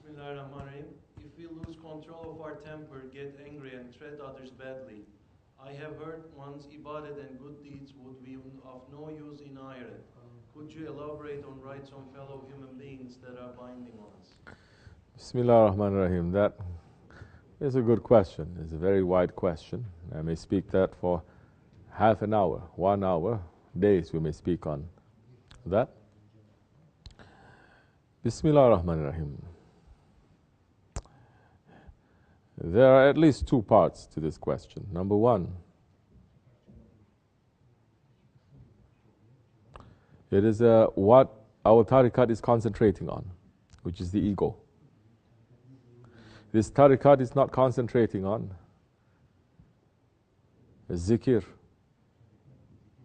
Bismillahir. If we lose control of our temper, get angry and treat others badly, I have heard once ibadat and good deeds would be of no use in Iran. Could you elaborate on rights on fellow human beings that are binding on us? Bismillahir. That is a good question. It's a very wide question. I may speak that for half an hour, 1 hour, days we may speak on that. Bismillahir. There are at least two parts to this question. Number one, it is what our tariqat is concentrating on, which is the ego. This tariqat is not concentrating on zikr,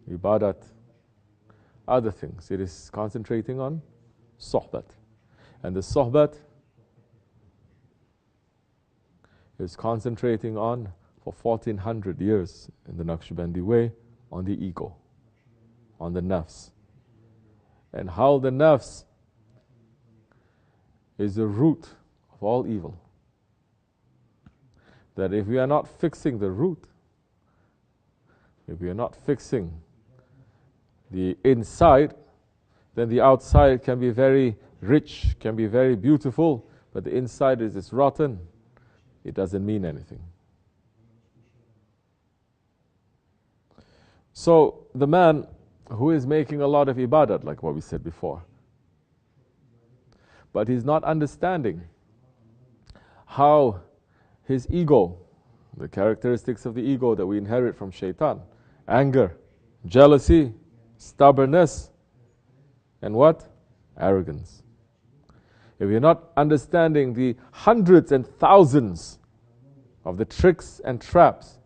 ibadat, other things. It is concentrating on sohbat. And the sohbat is concentrating on, for 1400 years in the Naqshbandi way, on the ego, on the nafs. And how the nafs is the root of all evil. That if we are not fixing the root, if we are not fixing the inside, then the outside can be very rich, can be very beautiful, but the inside is rotten. It doesn't mean anything. So the man who is making a lot of ibadat, like what we said before, but he's not understanding how his ego, the characteristics of the ego that we inherit from shaitan, anger, jealousy, stubbornness, and what? Arrogance. If you're not understanding the hundreds and thousands of the tricks and traps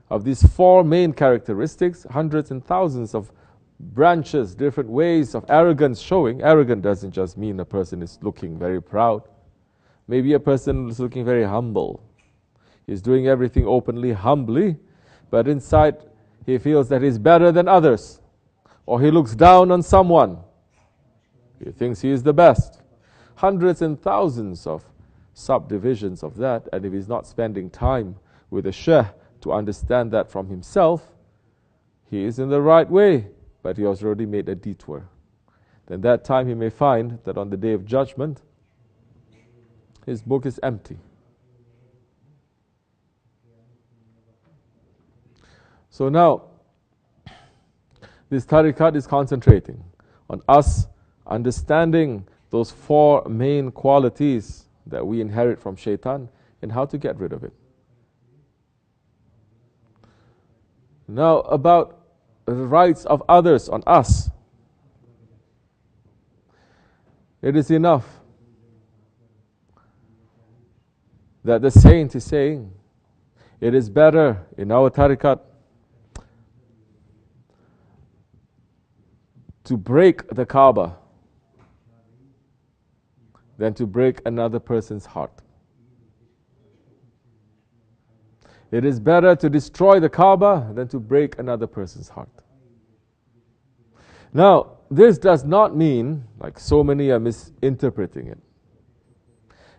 of these four main characteristics, hundreds and thousands of branches, different ways of arrogance showing. Arrogant doesn't just mean a person is looking very proud. Maybe a person is looking very humble. He's doing everything openly, humbly, but inside he feels that he's better than others. Or he looks down on someone. He thinks he is the best. Hundreds and thousands of subdivisions of that, and if he's not spending time with a shaykh to understand that from himself, he is in the right way, but he has already made a detour. Then that time he may find that on the day of judgment, his book is empty. So now, this tariqat is concentrating on us understanding those four main qualities that we inherit from shaitan and how to get rid of it. Now, about the rights of others on us. It is enough that the saint is saying, it is better in our tariqat to break the Kaaba than to break another person's heart. It is better to destroy the Kaaba than to break another person's heart. Now, this does not mean, like so many are misinterpreting it,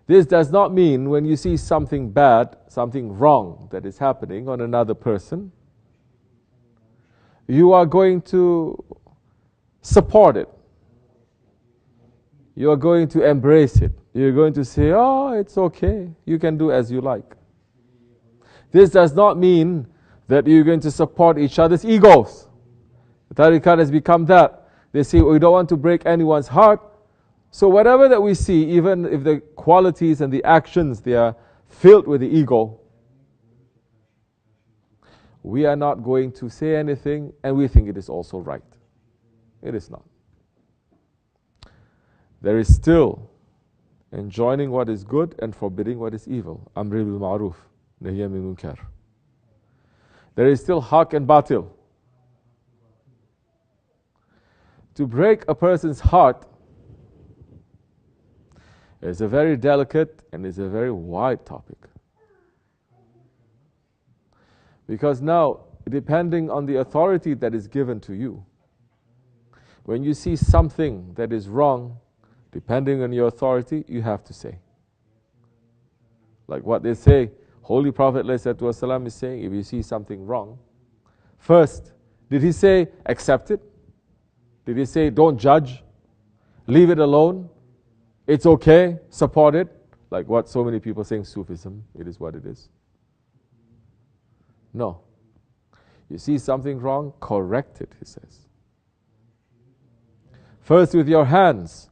this does not mean when you see something bad, something wrong that is happening on another person, you are going to support it. You are going to embrace it. You're going to say, oh, it's okay. You can do as you like. This does not mean that you're going to support each other's egos. The tariqat has become that. They say, we don't want to break anyone's heart. So whatever that we see, even if the qualities and the actions, they are filled with the ego, we are not going to say anything, and we think it is also right. It is not. There is still enjoining what is good and forbidding what is evil. Amri bil ma'ruf, nahy anil munkar. There is still haq and batil. To break a person's heart is a very delicate and is a very wide topic. Because now, depending on the authority that is given to you, when you see something that is wrong, depending on your authority, you have to say. Like what they say, Holy Prophet ﷺ is saying, if you see something wrong, first, did he say accept it? Did he say don't judge? Leave it alone? It's okay, support it? Like what so many people saying Sufism, it is what it is. No. You see something wrong, correct it, he says. First with your hands,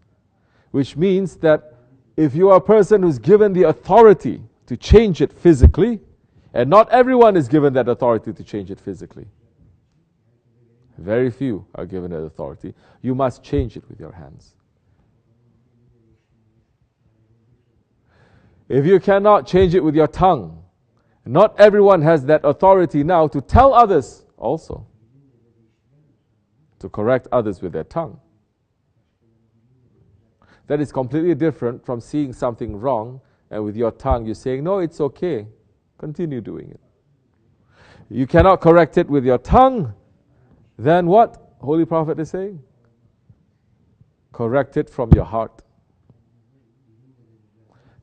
which means that if you are a person who's given the authority to change it physically, and not everyone is given that authority to change it physically. Very few are given that authority. You must change it with your hands. If you cannot change it with your tongue, not everyone has that authority now to tell others also, to correct others with their tongue. That is completely different from seeing something wrong and with your tongue you're saying, no, it's okay, continue doing it. You cannot correct it with your tongue, then what? Holy Prophet is saying, correct it from your heart.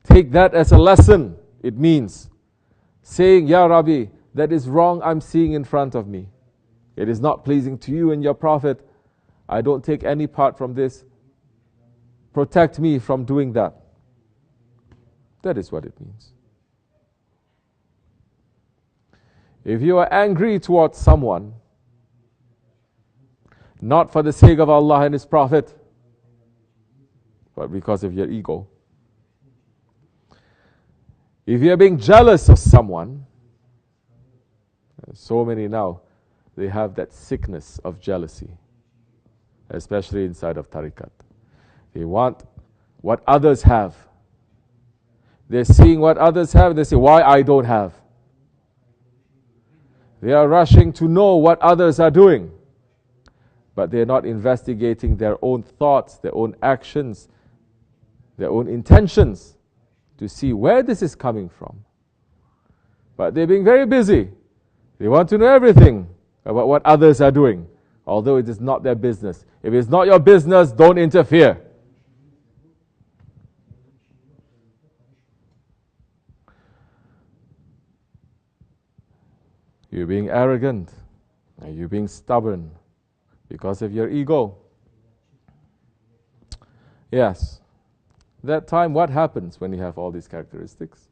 Take that as a lesson. It means saying, Ya Rabbi, that is wrong I'm seeing in front of me. It is not pleasing to you and your Prophet. I don't take any part from this. Protect me from doing that. That is what it means. If you are angry towards someone, not for the sake of Allah and His Prophet, but because of your ego. If you are being jealous of someone, so many now, they have that sickness of jealousy, especially inside of tariqat. They want what others have. They're seeing what others have, they say, why I don't have? They are rushing to know what others are doing, but they're not investigating their own thoughts, their own actions, their own intentions to see where this is coming from. But they're being very busy. They want to know everything about what others are doing, although it is not their business. If it's not your business, don't interfere. You're being arrogant, and you're being stubborn because of your ego. Yes. That time, what happens when you have all these characteristics?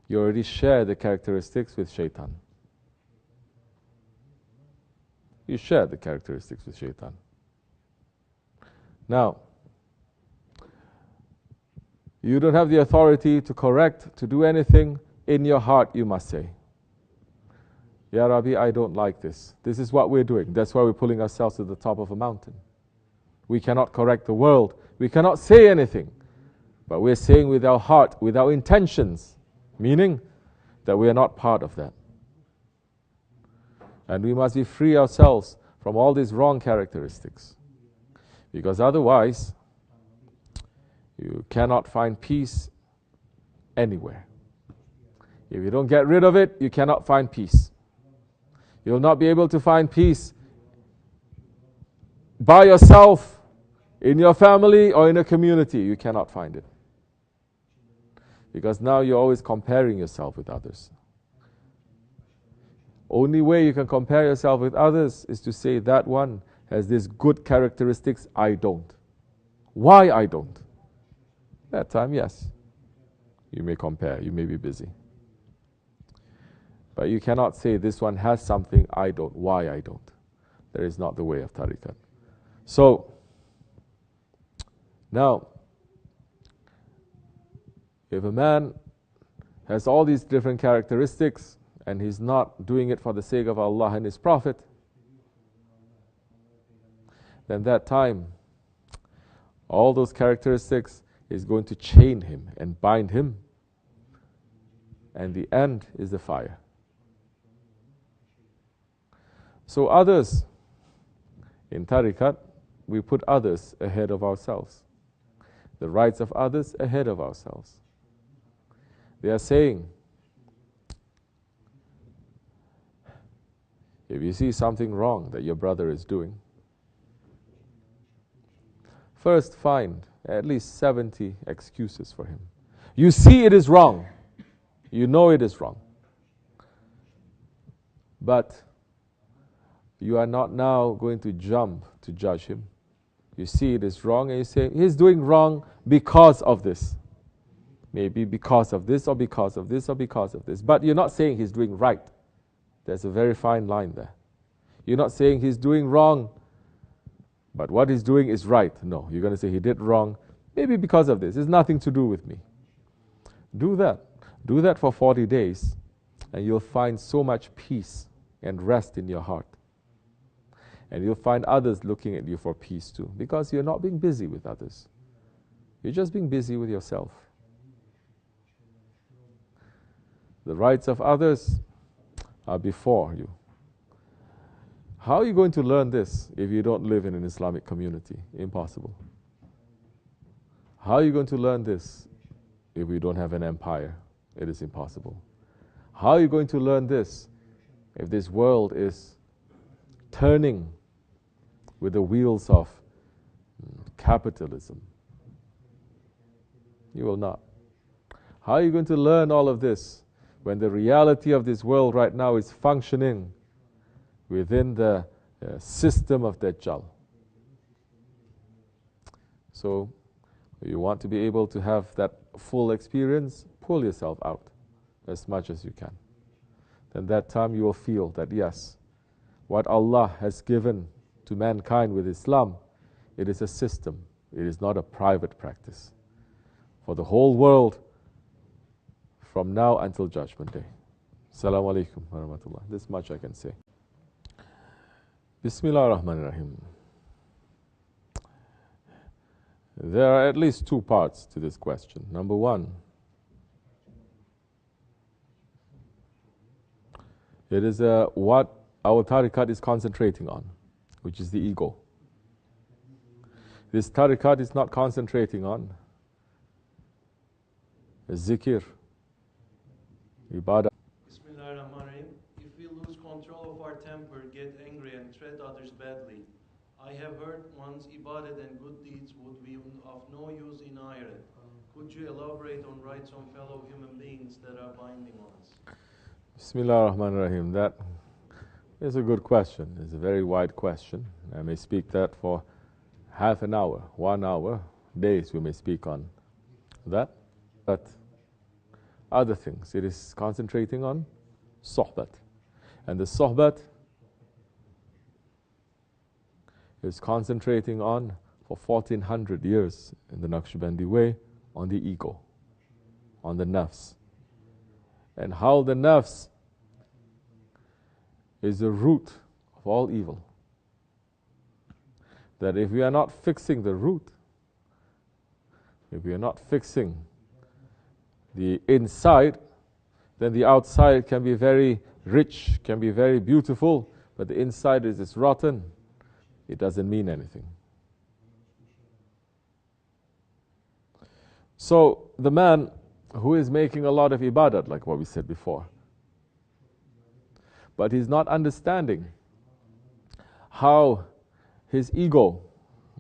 You already share the characteristics with shaitan. You share the characteristics with shaitan. Now, you don't have the authority to correct, to do anything. In your heart, you must say, Ya Rabbi, I don't like this. This is what we're doing. That's why we're pulling ourselves to the top of a mountain. We cannot correct the world. We cannot say anything. But we're saying with our heart, with our intentions, meaning that we are not part of that. And we must be free ourselves from all these wrong characteristics. Because otherwise, you cannot find peace anywhere. If you don't get rid of it, you cannot find peace. You'll not be able to find peace by yourself, in your family, or in a community. You cannot find it. Because now you're always comparing yourself with others. Only way you can compare yourself with others is to say that one has these good characteristics, I don't. Why I don't? That time, yes. You may compare, you may be busy. But you cannot say this one has something I don't. Why I don't? That is not the way of tariqat. So, now, if a man has all these different characteristics and he's not doing it for the sake of Allah and His Prophet, then that time, all those characteristics is going to chain him and bind him. And the end is the fire. So others, in tariqat, we put others ahead of ourselves. The rights of others ahead of ourselves. They are saying, if you see something wrong that your brother is doing, first find at least 70 excuses for him. You see it is wrong. You know it is wrong. But you are not now going to jump to judge him. You see it is wrong and you say, he's doing wrong because of this. Maybe because of this or because of this or because of this. But you're not saying he's doing right. There's a very fine line there. You're not saying he's doing wrong, but what he's doing is right. No, you're going to say he did wrong, maybe because of this. It's nothing to do with me. Do that. Do that for 40 days, and you'll find so much peace and rest in your heart. And you'll find others looking at you for peace too, because you're not being busy with others. You're just being busy with yourself. The rights of others are before you. How are you going to learn this if you don't live in an Islamic community? Impossible. How are you going to learn this if we don't have an empire? It is impossible. How are you going to learn this if this world is turning with the wheels of capitalism? You will not. How are you going to learn all of this when the reality of this world right now is functioning within the system of Dajjal? So, you want to be able to have that full experience, pull yourself out as much as you can. Then that time you will feel that yes, what Allah has given to mankind with Islam, it is a system. It is not a private practice. For the whole world, from now until Judgment Day. Assalamu alaikum wa rahmatullah. This much I can say. Bismillahir, Rahmaanir. There are at least two parts to this question. Number one, it is what our tariqat is concentrating on, which is the ego. This tariqat is not concentrating on zikr, ibadah. Bismillahir. If we lose control of our temper, get angry and treat others badly, I have heard once ibadat and good deeds would be of no use in Iran. Could you elaborate on rights on fellow human beings that are binding on us? Bismillahir. That is a good question. It's a very wide question. I may speak that for half an hour, 1 hour, days we may speak on that. But other things, it is concentrating on sohbat. And the sohbat is concentrating on, for 1400 years in the Naqshbandi way, on the ego, on the nafs. And how the nafs is the root of all evil. That if we are not fixing the root, if we are not fixing the inside, then the outside can be very rich, can be very beautiful, but the inside is just rotten. It doesn't mean anything. So the man who is making a lot of ibadat, like what we said before, but he's not understanding how his ego,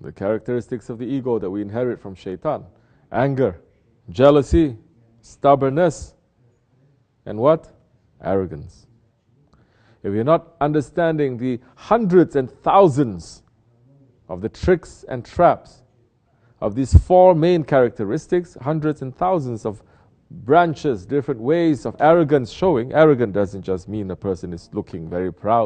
the characteristics of the ego that we inherit from shaitan, anger, jealousy, stubbornness, and what? Arrogance. If you're not understanding the hundreds and thousands of the tricks and traps of these four main characteristics, hundreds and thousands of branches, different ways of arrogance showing. Arrogant doesn't just mean a person is looking very proud.